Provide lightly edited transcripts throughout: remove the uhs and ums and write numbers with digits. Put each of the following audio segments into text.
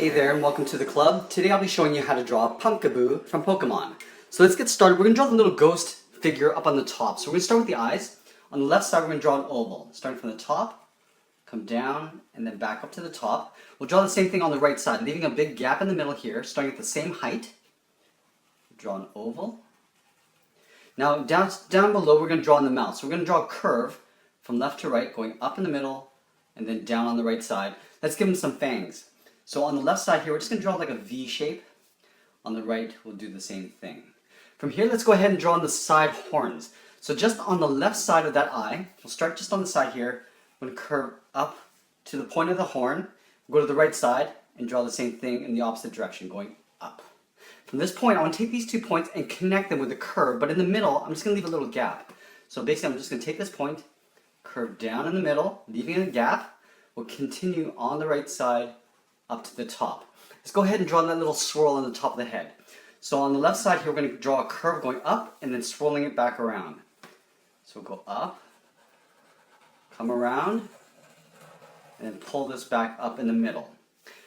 Hey there and welcome to the club. Today I'll be showing you how to draw Pumpkaboo from Pokemon. So let's get started. We're going to draw the little ghost figure up on the top. So we're going to start with the eyes. On the left side we're going to draw an oval. Starting from the top, come down, and then back up to the top. We'll draw the same thing on the right side, leaving a big gap in the middle here, starting at the same height. Draw an oval. Now down below we're going to draw in the mouth. So we're going to draw a curve from left to right, going up in the middle, and then down on the right side. Let's give him some fangs. So on the left side here, we're just going to draw like a V shape. On the right, we'll do the same thing. From here, let's go ahead and draw on the side horns. So just on the left side of that eye, we'll start just on the side here. I'm going to curve up to the point of the horn, go to the right side, and draw the same thing in the opposite direction, going up. From this point, I want to take these 2 points and connect them with a curve, but in the middle, I'm just going to leave a little gap. So basically, I'm just going to take this point, curve down in the middle, leaving a gap. We'll continue on the right side, up to the top. Let's go ahead and draw that little swirl on the top of the head. So on the left side here, we're going to draw a curve going up and then swirling it back around. So we'll go up, come around, and then pull this back up in the middle.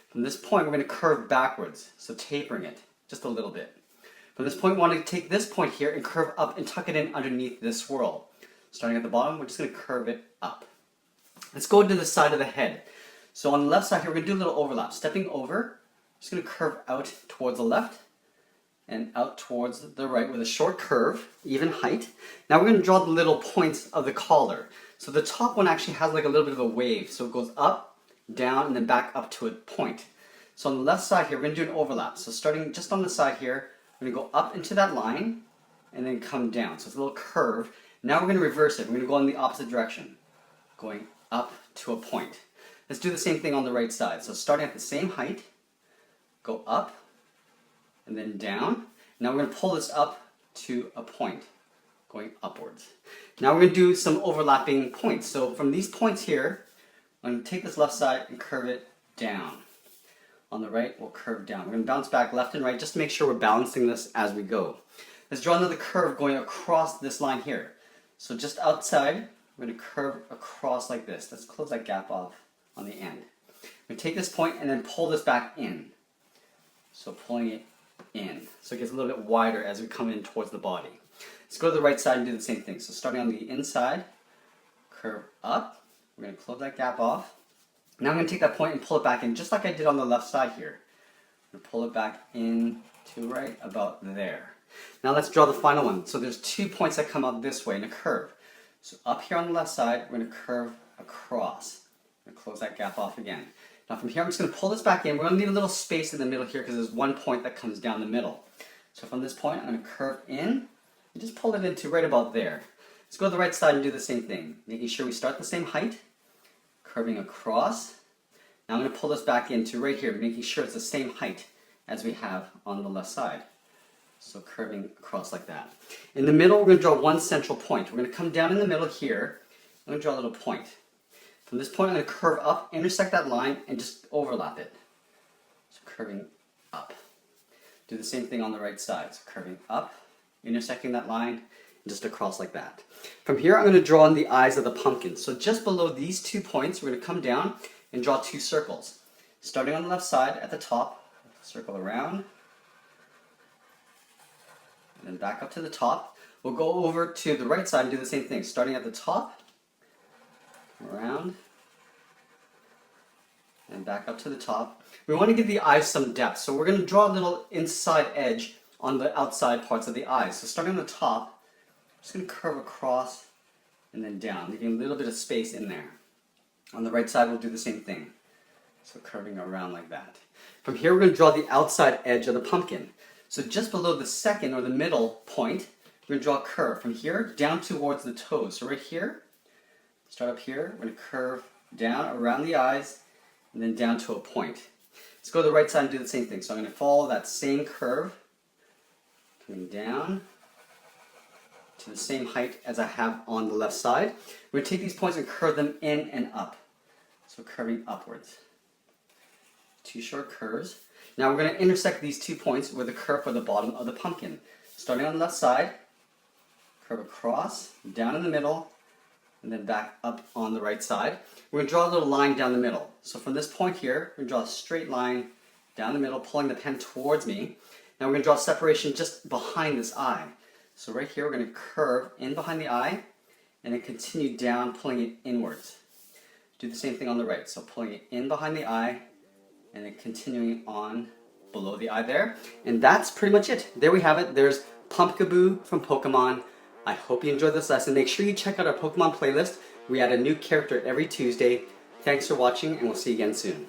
From this point, we're going to curve backwards, so tapering it just a little bit. From this point, we want to take this point here and curve up and tuck it in underneath this swirl. Starting at the bottom, we're just going to curve it up. Let's go to the side of the head. So on the left side here, we're going to do a little overlap. Stepping over, just going to curve out towards the left and out towards the right with a short curve, even height. Now we're going to draw the little points of the collar. So the top one actually has like a little bit of a wave. So it goes up, down, and then back up to a point. So on the left side here, we're going to do an overlap. So starting just on the side here, we're going to go up into that line and then come down. So it's a little curve. Now we're going to reverse it. We're going to go in the opposite direction, going up to a point. Let's do the same thing on the right side. So starting at the same height, go up and then down. Now we're going to pull this up to a point, going upwards. Now we're going to do some overlapping points. So from these points here, I'm going to take this left side and curve it down. On the right, we'll curve down. We're going to bounce back left and right just to make sure we're balancing this as we go. Let's draw another curve going across this line here. So just outside, we're going to curve across like this. Let's close that gap off on the end. We take this point and then pull this back in. So pulling it in. So it gets a little bit wider as we come in towards the body. Let's go to the right side and do the same thing. So starting on the inside, curve up. We're going to close that gap off. Now I'm going to take that point and pull it back in just like I did on the left side here. I'm going to pull it back in to right about there. Now let's draw the final one. So there's 2 points that come out this way in a curve. So up here on the left side, we're going to curve across. I'm going to close that gap off again. Now from here, I'm just going to pull this back in. We're going to leave a little space in the middle here because there's 1 point that comes down the middle. So from this point, I'm going to curve in and just pull it into right about there. Let's go to the right side and do the same thing. Making sure we start the same height, curving across. Now I'm going to pull this back into right here, making sure it's the same height as we have on the left side. So curving across like that. In the middle, we're going to draw one central point. We're going to come down in the middle here. I'm going to draw a little point. From this point, I'm going to curve up, intersect that line, and just overlap it. So curving up. Do the same thing on the right side. So curving up, intersecting that line, and just across like that. From here, I'm going to draw in the eyes of the pumpkin. So just below these 2 points, we're going to come down and draw 2 circles. Starting on the left side at the top, circle around, and then back up to the top. We'll go over to the right side and do the same thing. Starting at the top, around, and back up to the top. We want to give the eyes some depth, so we're going to draw a little inside edge on the outside parts of the eyes. So starting on the top, I'm just going to curve across and then down, leaving a little bit of space in there. On the right side, we'll do the same thing. So curving around like that. From here, we're going to draw the outside edge of the pumpkin. So just below the second or the middle point, we're going to draw a curve from here down towards the toes. So right here, start up here, we're going to curve down around the eyes and then down to a point. Let's go to the right side and do the same thing. So I'm going to follow that same curve, coming down to the same height as I have on the left side. We're going to take these points and curve them in and up. So curving upwards. 2 short curves. Now we're going to intersect these 2 points with a curve for the bottom of the pumpkin. Starting on the left side, curve across, down in the middle, and then back up on the right side. We're going to draw a little line down the middle. So from this point here, we're going to draw a straight line down the middle, pulling the pen towards me. Now we're going to draw separation just behind this eye. So right here, we're going to curve in behind the eye, and then continue down, pulling it inwards. Do the same thing on the right. So pulling it in behind the eye, and then continuing on below the eye there. And that's pretty much it. There we have it. There's Pumpkaboo from Pokemon. I hope you enjoyed this lesson. Make sure you check out our Pokemon playlist. We add a new character every Tuesday. Thanks for watching, and we'll see you again soon.